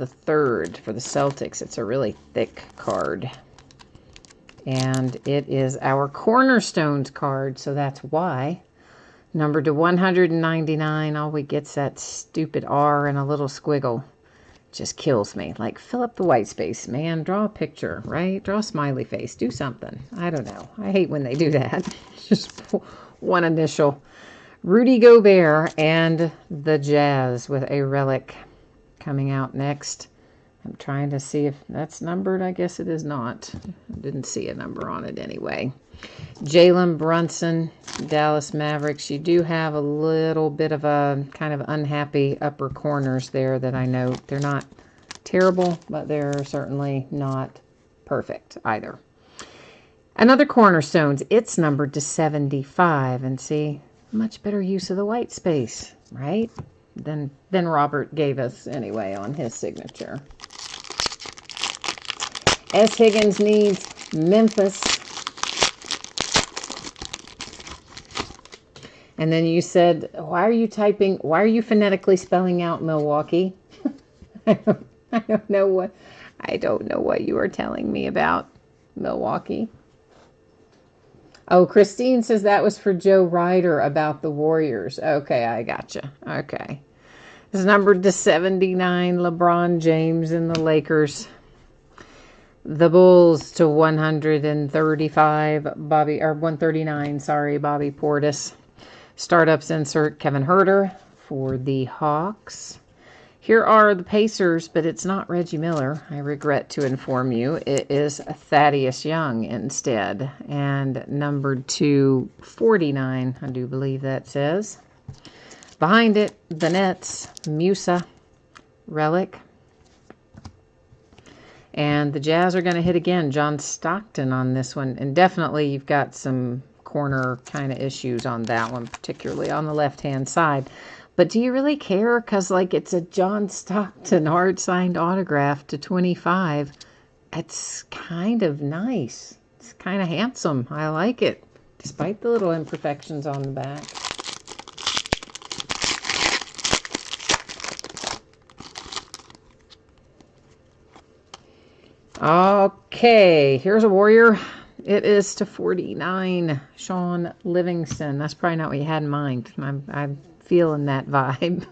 for the Celtics. It's a really thick card. And it is our Cornerstones card, so that's why. Numbered to 199. All we get's that stupid R and a little squiggle. Just kills me. Like, fill up the white space, man. Draw a picture, right? Draw a smiley face. Do something. I don't know. I hate when they do that. Just one initial. Rudy Gobert and the Jazz with a relic coming out next. I'm trying to see if that's numbered. I guess it is not. I didn't see a number on it anyway. Jalen Brunson, Dallas Mavericks. You do have a little bit of a kind of unhappy upper corners there that I note. They're not terrible, but they're certainly not perfect either. Another cornerstones. It's numbered to 75. And see, much better use of the white space, right? Than Robert gave us anyway on his signature. S. Higgins needs Memphis. And then you said, why are you phonetically spelling out Milwaukee? I don't know what you are telling me about Milwaukee. Oh, Christine says that was for Joe Ryder about the Warriors. Okay, I gotcha. Okay. It's numbered to 79, LeBron James and the Lakers. The Bulls to 135, 139, sorry, Bobby Portis. Startups insert Kevin Huerter for the Hawks. Here are the Pacers, but it's not Reggie Miller. I regret to inform you. It is Thaddeus Young instead, and numbered to 49, I do believe that says. Behind it, the Nets, Musa, Relic. And the Jazz are going to hit again, John Stockton on this one. And definitely you've got some corner kind of issues on that one, particularly on the left-hand side. But do you really care? Because, like, it's a John Stockton hard-signed autograph to 25. It's kind of nice. It's kind of handsome. I like it, despite the little imperfections on the back. Okay, here's a Warrior. It is to 49, Sean Livingston. That's probably not what you had in mind. I'm feeling that vibe.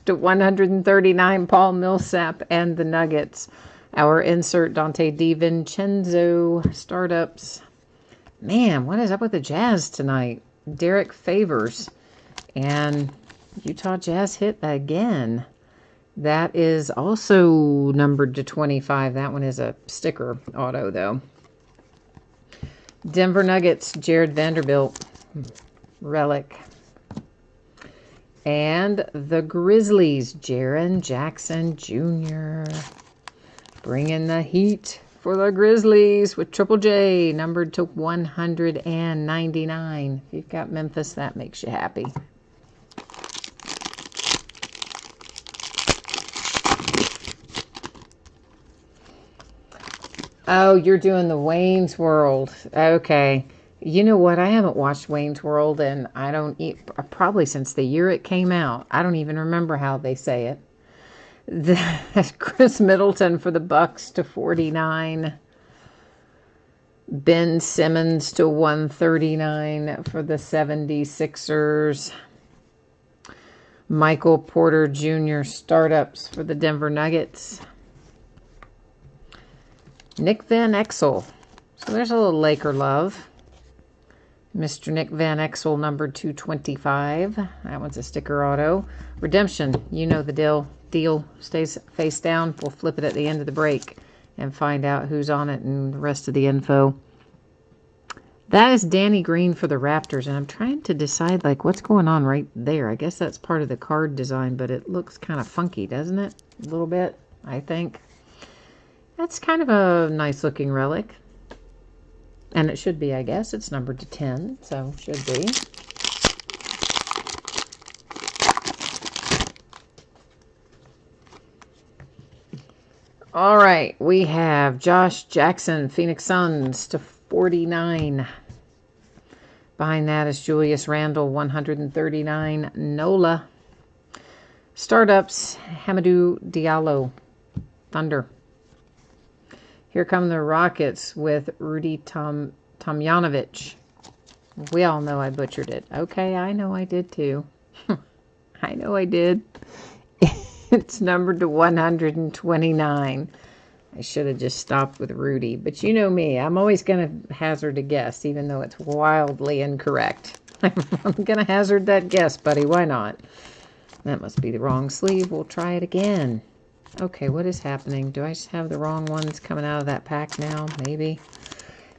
To 139, Paul Millsap and the Nuggets. Our insert, Dante DiVincenzo. Startups. Man, what is up with the Jazz tonight? Derek Favors. And Utah Jazz hit again. That is also numbered to 25. That one is a sticker auto, though. Denver Nuggets, Jared Vanderbilt. Relic. And the Grizzlies, Jaren Jackson Jr. Bringing the heat for the Grizzlies with Triple J, numbered to 199. If you've got Memphis, that makes you happy. Oh, you're doing the Wayne's World. Okay. You know what? I haven't watched Wayne's World, and I don't probably since the year it came out. I don't even remember how they say it. That's Chris Middleton for the Bucks to 49. Ben Simmons to 139 for the 76ers. Michael Porter Jr. Startups for the Denver Nuggets. Nick Van Exel. So there's a little Laker love. Mr. Nick Van Exel, numbered 225. That one's a sticker auto. Redemption. You know the deal stays face down. We'll flip it at the end of the break and find out who's on it and the rest of the info. That is Danny Green for the Raptors, and I'm trying to decide, like, what's going on right there. I guess that's part of the card design, but it looks kind of funky, doesn't it? A little bit, I think. That's kind of a nice-looking relic. And it should be, I guess. It's numbered to 10, so should be. All right, we have Josh Jackson, Phoenix Suns to 49. Behind that is Julius Randle, 139. Nola. Startups, Hamidou Diallo, Thunder. Here come the Rockets with Rudy Tomjanovich. We all know I butchered it. Okay, I know I did too. I know I did. It's numbered to 129. I should have just stopped with Rudy. But you know me. I'm always going to hazard a guess, even though it's wildly incorrect. I'm going to hazard that guess, buddy. Why not? That must be the wrong sleeve. We'll try it again. Okay, what is happening? Do I just have the wrong ones coming out of that pack now? Maybe.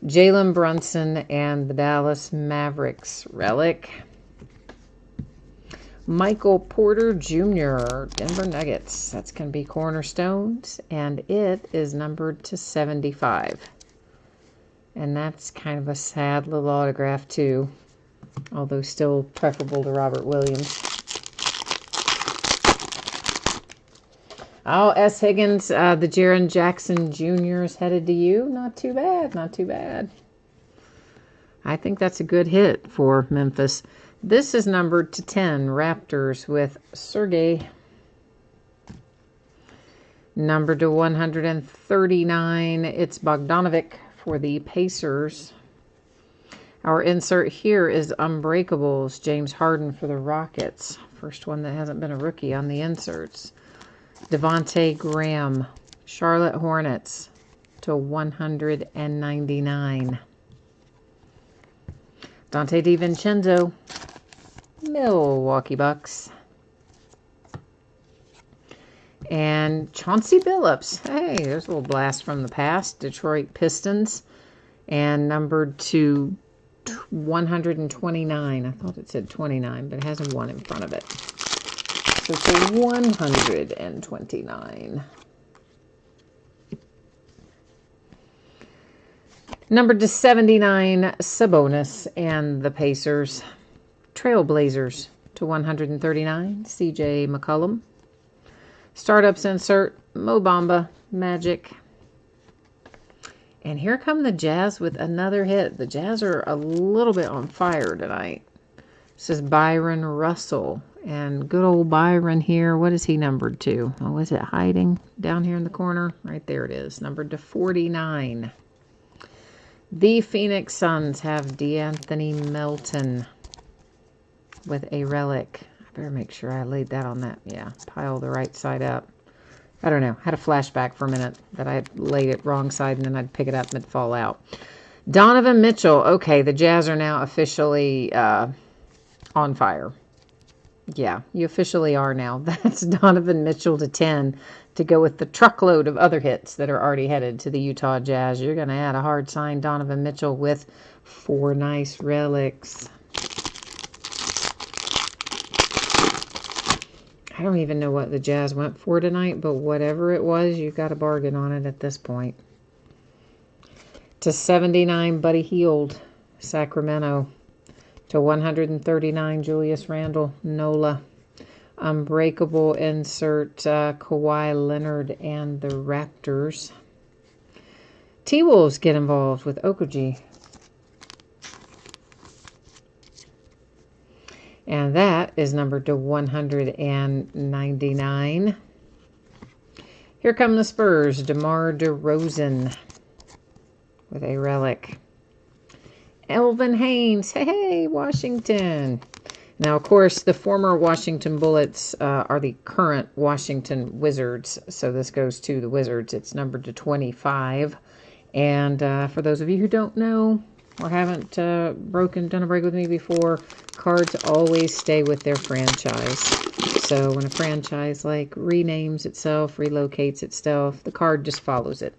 Jalen Brunson and the Dallas Mavericks relic. Michael Porter Jr., Denver Nuggets. That's going to be cornerstones, and it is numbered to 75. And that's kind of a sad little autograph, too, although still preferable to Robert Williams. Oh, S. Higgins, the Jaren Jackson Jr. is headed to you. Not too bad, not too bad. I think that's a good hit for Memphis. This is numbered to 10, Raptors with Sergey. Numbered to 139, it's Bogdanovic for the Pacers. Our insert here is Unbreakables, James Harden for the Rockets. First one that hasn't been a rookie on the inserts. Devontae Graham, Charlotte Hornets to 199. Dante DiVincenzo, Milwaukee Bucks. And Chauncey Billups. Hey, there's a little blast from the past. Detroit Pistons. And numbered to 129. I thought it said 29, but it has a 1 in front of it. So it's 129. Numbered to 79, Sabonis and the Pacers. Trailblazers to 139, CJ McCollum. Startups insert, Mo Bamba, Magic. And here come the Jazz with another hit. The Jazz are a little bit on fire tonight. This is Byron Russell. And good old Byron here, what is he numbered to? Oh, is it hiding down here in the corner? Right there it is, numbered to 49. The Phoenix Suns have D'Anthony Melton with a relic. I better make sure I laid that on that, pile the right side up. I don't know, had a flashback for a minute that I laid it wrong side and then I'd pick it up and it'd fall out. Donovan Mitchell. Okay, the Jazz are now officially on fire. Yeah, you officially are now. That's Donovan Mitchell to 10 to go with the truckload of other hits that are already headed to the Utah Jazz. You're going to add a hard sign Donovan Mitchell with 4 nice relics. I don't even know what the Jazz went for tonight, but whatever it was, you got a bargain on it at this point. To 79, Buddy Hield, Sacramento. To 139, Julius Randle, NOLA. Unbreakable insert, Kawhi Leonard and the Raptors. T-Wolves get involved with Okogie. And that is numbered to 199. Here come the Spurs, DeMar DeRozan with a relic. Elvin Haynes, hey, Washington. Now, of course, the former Washington Bullets are the current Washington Wizards. So this goes to the Wizards. It's numbered to 25. And for those of you who don't know or haven't done a break with me before, cards always stay with their franchise. So when a franchise like renames itself, relocates itself, the card just follows it.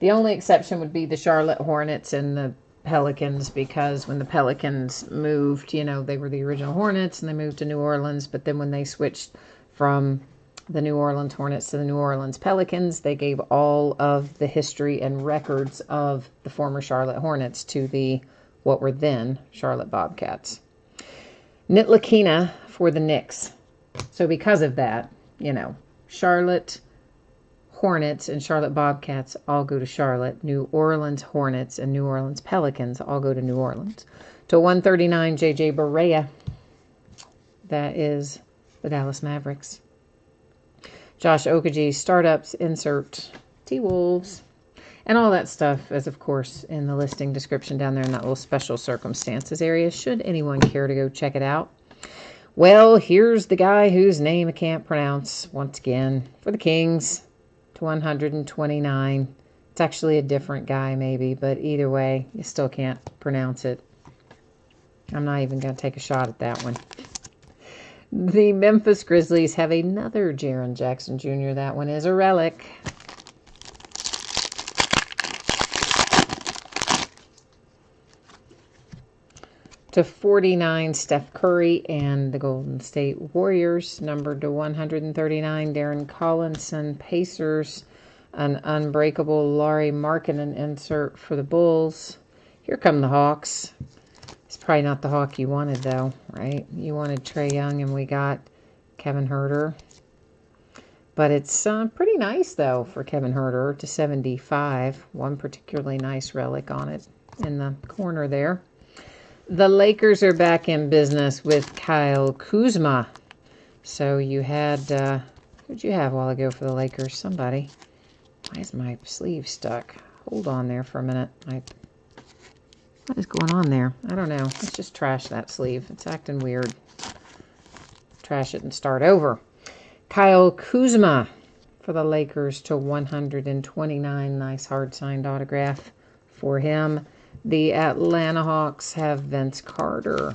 The only exception would be the Charlotte Hornets and the Pelicans, because when the Pelicans moved, you know, they were the original Hornets and they moved to New Orleans, but then when they switched from the New Orleans Hornets to the New Orleans Pelicans, they gave all of the history and records of the former Charlotte Hornets to the what were then Charlotte Bobcats. Ntilikina for the Knicks. So because of that, you know, Charlotte Hornets and Charlotte Bobcats all go to Charlotte. New Orleans Hornets and New Orleans Pelicans all go to New Orleans. To 139, J.J. Barea. That is the Dallas Mavericks. Josh Okogie, startups, insert, T-Wolves. And all that stuff is, of course, in the listing description down there in that little special circumstances area, should anyone care to go check it out. Well, here's the guy whose name I can't pronounce, once again, for the Kings. To 129. It's actually a different guy maybe, but either way, you still can't pronounce it. I'm not even going to take a shot at that one. The Memphis Grizzlies have another Jaren Jackson Jr. That one is a relic. To 49, Steph Curry and the Golden State Warriors. Numbered to 139, Darren Collinson, Pacers. An unbreakable Lauri Markkanen insert for the Bulls. Here come the Hawks. It's probably not the Hawk you wanted, though, right? You wanted Trae Young, and we got Kevin Huerter. But it's pretty nice, though, for Kevin Huerter to 75. One particularly nice relic on it in the corner there. The Lakers are back in business with Kyle Kuzma. So you had, who'd you have a while ago for the Lakers? Somebody. Why is my sleeve stuck? Hold on there for a minute. What is going on there? I don't know. Let's just trash that sleeve. It's acting weird. Trash it and start over. Kyle Kuzma for the Lakers to 129. Nice hard-signed autograph for him. The Atlanta Hawks have Vince Carter,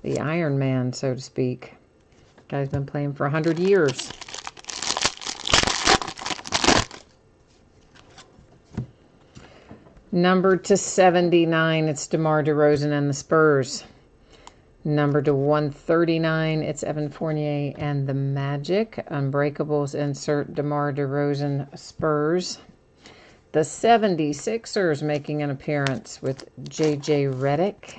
the Iron Man, so to speak. Guy's been playing for 100 years. Numbered to 79, it's DeMar DeRozan and the Spurs. Numbered to 139, it's Evan Fournier and the Magic. Unbreakables insert DeMar DeRozan Spurs. The 76ers making an appearance with J.J. Redick.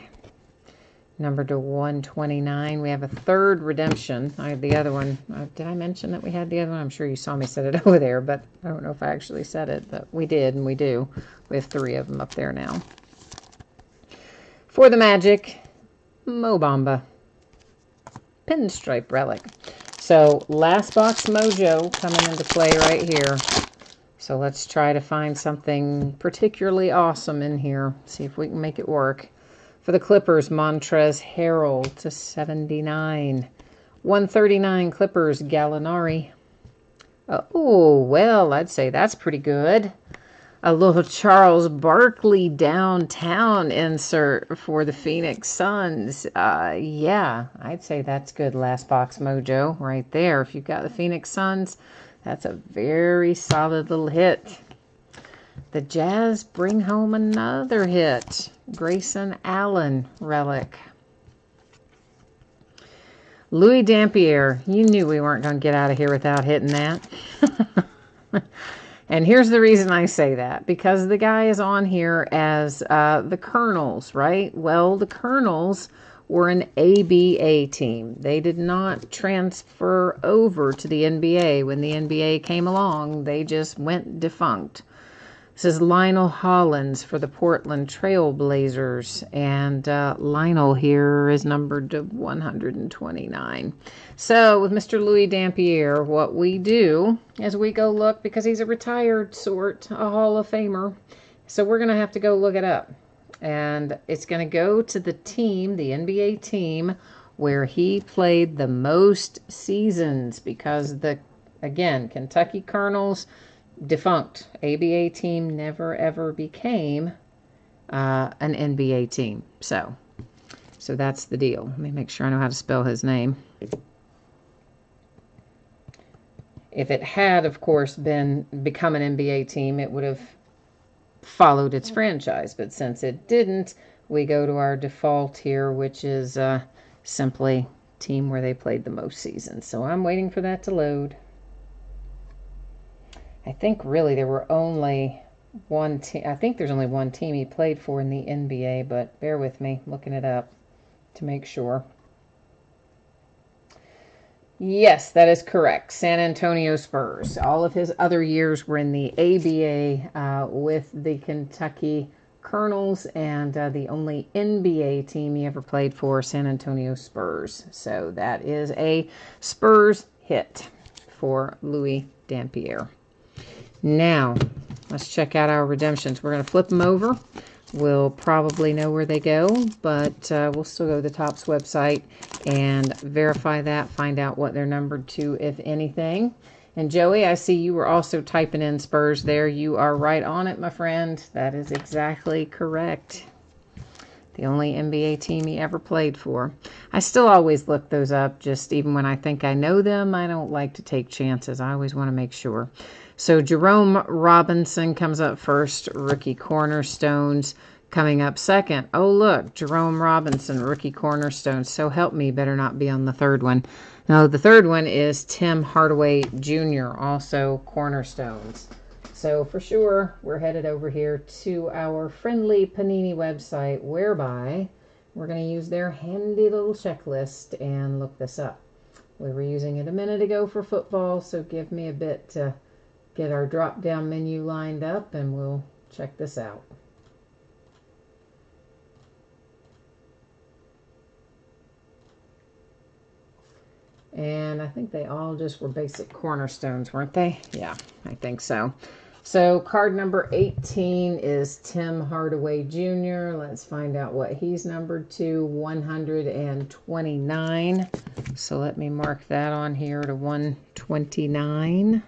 Numbered to 129. We have a third redemption. I had the other one. Did I mention that we had the other one? I'm sure you saw me set it over there, but I don't know if I actually said it. But we did, and we do. We have 3 of them up there now. For the Magic, Mo Bamba. Pinstripe relic. So, last box mojo coming into play right here. So let's try to find something particularly awesome in here. See if we can make it work. For the Clippers, Montrezl Harrell to 79. 139 Clippers, Gallinari. Oh, well, I'd say that's pretty good. A little Charles Barkley downtown insert for the Phoenix Suns. Yeah, I'd say that's good last box mojo right there. If you've got the Phoenix Suns, that's a very solid little hit. The Jazz bring home another hit. Grayson Allen relic. Louis Dampier. You knew we weren't going to get out of here without hitting that. And here's the reason I say that. Because the guy is on here as the Colonels, right? Well, the Colonels were an ABA team. They did not transfer over to the NBA. When the NBA came along, they just went defunct. This is Lionel Hollins for the Portland Trail Blazers. And Lionel here is numbered to 129. So with Mr. Louis Dampier, what we do is we go look, because he's a retired sort, a Hall of Famer. So we're going to have to go look it up. And it's going to go to the team, the NBA team, where he played the most seasons. Because again, Kentucky Colonels, defunct. ABA team never ever became an NBA team. So that's the deal. Let me make sure I know how to spell his name. If it had, of course, become an NBA team, it would have followed its franchise. But since it didn't, we go to our default here, which is simply team where they played the most seasons. So I'm waiting for that to load. I think really there were only one team. I think there's only one team he played for in the NBA, but bear with me, looking it up to make sure. Yes, that is correct. San Antonio Spurs. All of his other years were in the ABA with the Kentucky Colonels, and the only NBA team he ever played for, San Antonio Spurs. So that is a Spurs hit for Louis Dampier. Now, let's check out our redemptions. We're going to flip them over. We'll probably know where they go, but we'll still go to the Topps website and verify that, find out what they're numbered to, if anything. And Joey, I see you were also typing in Spurs there. You are right on it, my friend. That is exactly correct. the only NBA team he ever played for. I still always look those up, just even when I think I know them, I don't like to take chances. I always want to make sure. So Jerome Robinson comes up first, rookie cornerstones coming up second. Oh, look, Jerome Robinson, rookie cornerstones. So help me, better not be on the third one. No, the third one is Tim Hardaway Jr., also cornerstones. So for sure, we're headed over here to our friendly Panini website, whereby we're going to use their handy little checklist and look this up. We were using it a minute ago for football, so give me a bit to get our drop-down menu lined up, and we'll check this out. And I think they all just were basic cornerstones, weren't they? Yeah, I think so. So card number 18 is Tim Hardaway Jr. Let's find out what he's numbered to, 129. So let me mark that on here to 129.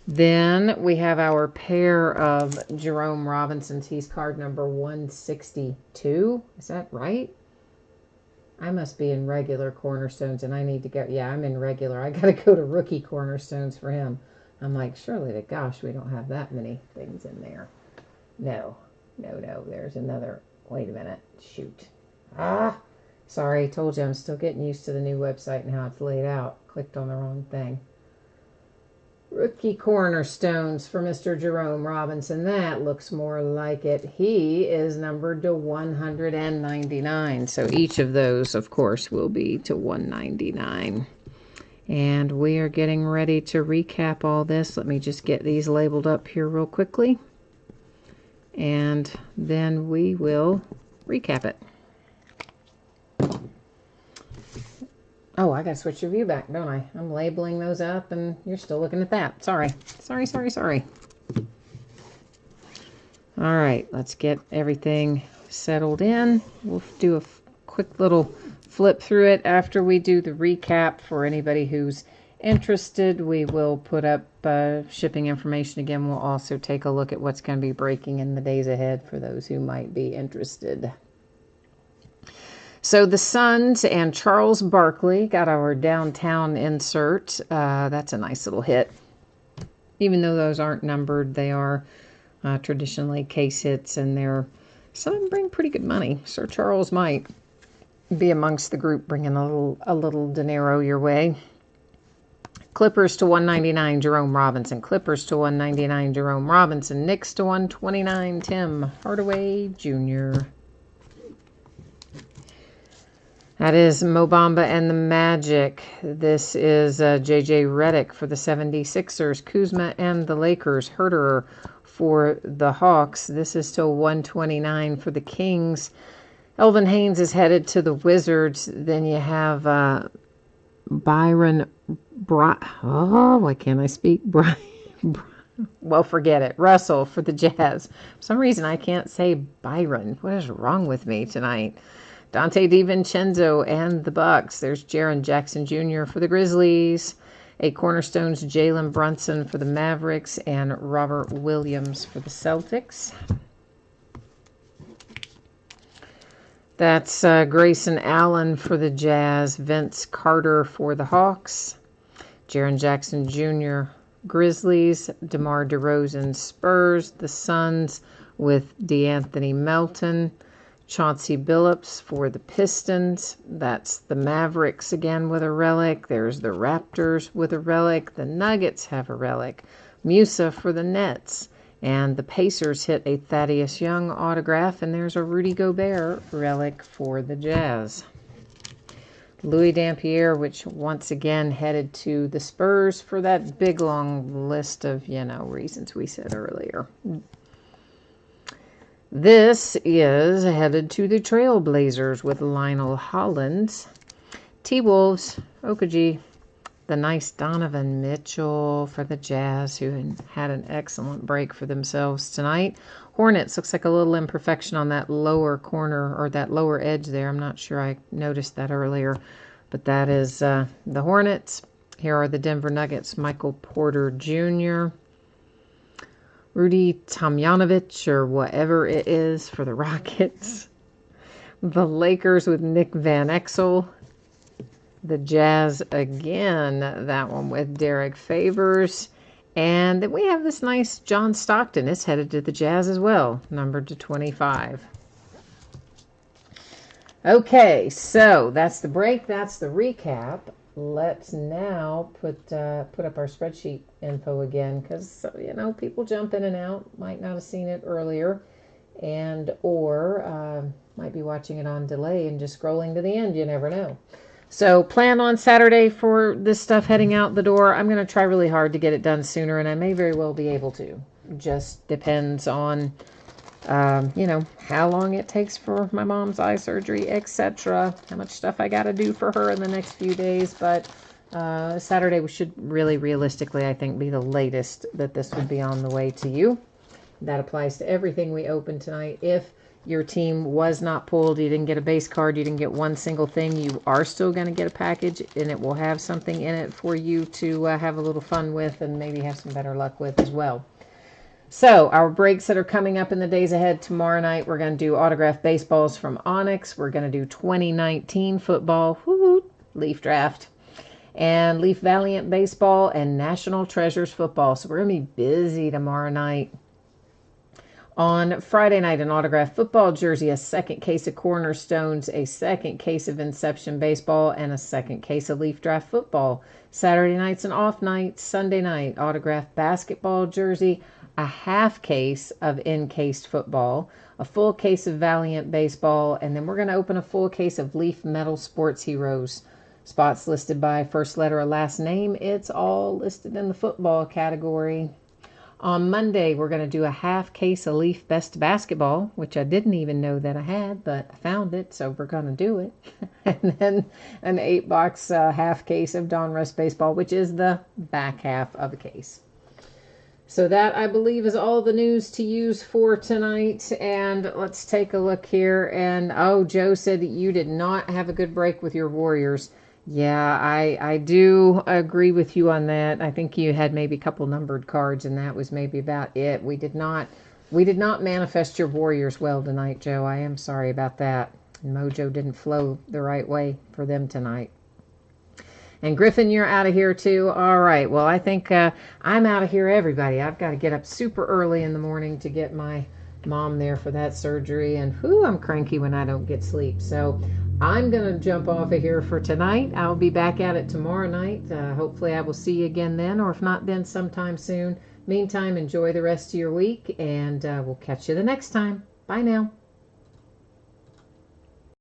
Then we have our pair of Jerome Robinsons. He's card number 162. Is that right? I must be in regular cornerstones, and I need to go. Yeah, I'm in regular. I got to go to rookie cornerstones for him. I'm like, surely to gosh, we don't have that many things in there. No. There's another. Wait a minute. Shoot. Sorry. Told you I'm still getting used to the new website and how it's laid out. Clicked on the wrong thing. Rookie cornerstones for Mr. Jerome Robinson. That looks more like it. He is numbered to 199. So each of those, of course, will be to 199. And we are getting ready to recap all this. Let me just get these labeled up here real quickly. And then we will recap it. Oh, I gotta switch your view back, don't I? I'm labeling those up and you're still looking at that. Sorry. All right, let's get everything settled in. We'll do a quick little flip through it after we do the recap. For anybody who's interested, we will put up shipping information again. We'll also take a look at what's going to be breaking in the days ahead for those who might be interested. So the Suns and Charles Barkley got our downtown insert. That's a nice little hit. Even though those aren't numbered, they are traditionally case hits, and some of them bring pretty good money. Sir Charles might be amongst the group bringing a little dinero your way. Clippers to 199, Jerome Robinson. Clippers to 199, Jerome Robinson. Knicks to 129, Tim Hardaway Jr. That is Mo Bamba and the Magic. This is J.J. Redick for the 76ers. Kuzma and the Lakers. Herder for the Hawks. This is till 129 for the Kings. Elvin Haynes is headed to the Wizards. Then you have Byron... why can't I speak? Well, forget it. Russell for the Jazz. For some reason, I can't say Byron. What is wrong with me tonight? Dante DiVincenzo and the Bucks. There's Jaren Jackson Jr. for the Grizzlies. A Cornerstones, Jalen Brunson for the Mavericks. And Robert Williams for the Celtics. That's Grayson Allen for the Jazz. Vince Carter for the Hawks. Jaren Jackson Jr. Grizzlies. DeMar DeRozan Spurs. The Suns with DeAnthony Melton. Chauncey Billups for the Pistons. That's the Mavericks again with a relic. There's the Raptors with a relic. The Nuggets have a relic. Musa for the Nets. And the Pacers hit a Thaddeus Young autograph. And there's a Rudy Gobert relic for the Jazz. Louis Dampier, which once again headed to the Spurs for that big long list of, reasons we said earlier. This is headed to the Trailblazers with Lionel Hollins. T-Wolves, Okaji, the nice Donovan Mitchell for the Jazz, who had an excellent break for themselves tonight. Hornets, looks like a little imperfection on that lower corner, or that lower edge there. I'm not sure I noticed that earlier, but that is the Hornets. Here are the Denver Nuggets, Michael Porter Jr., Rudy Tomjanovich or whatever it is for the Rockets. The Lakers with Nick Van Exel. The Jazz again, that one with Derek Favors. And then we have this nice John Stockton. It's headed to the Jazz as well, numbered to 25. Okay, so that's the break. That's the recap. Let's now put up our spreadsheet info again, because, people jump in and out, might not have seen it earlier, and or might be watching it on delay and just scrolling to the end. You never know. So plan on Saturday for this stuff heading out the door. I'm going to try really hard to get it done sooner, and I may very well be able to. Just depends on, how long it takes for my mom's eye surgery, etc. How much stuff I got to do for her in the next few days. But Saturday should really realistically, I think, be the latest that this would be on the way to you. That applies to everything we open tonight. If your team was not pulled, you didn't get a base card, you didn't get one single thing, you are still going to get a package, and it will have something in it for you to have a little fun with and maybe have some better luck with as well. So our breaks that are coming up in the days ahead, tomorrow night we're going to do autographed baseballs from Onyx. We're going to do 2019 football, Leaf Draft, and Leaf Valiant baseball, and National Treasures football. So we're going to be busy tomorrow night. On Friday night, an autographed football jersey, a second case of cornerstones, a second case of Inception baseball, and a second case of Leaf Draft football. Saturday night's an off night. Sunday night, autographed basketball jersey, a half case of encased football, a full case of Valiant baseball, and then we're going to open a full case of Leaf Metal Sports Heroes. Spots listed by first letter or last name. It's all listed in the football category. On Monday, we're going to do a half case of Leaf Best Basketball, which I didn't even know that I had, but I found it, so we're going to do it. And then an 8-box half case of Donruss Baseball, which is the back half of a case. So that, I believe, is all the news to use for tonight. And let's take a look here. And, Joe said that you did not have a good break with your Warriors. Yeah, I do agree with you on that. I think you had maybe a couple numbered cards, and that was maybe about it. We did not manifest your Warriors well tonight, Joe. I am sorry about that. Mojo didn't flow the right way for them tonight. And Griffin, you're out of here too. All right. Well, I think I'm out of here, everybody. I've got to get up super early in the morning to get my mom there for that surgery. And I'm cranky when I don't get sleep. So I'm going to jump off of here for tonight. I'll be back at it tomorrow night. Hopefully I will see you again then, or if not, then sometime soon. Meantime, enjoy the rest of your week, and we'll catch you the next time. Bye now.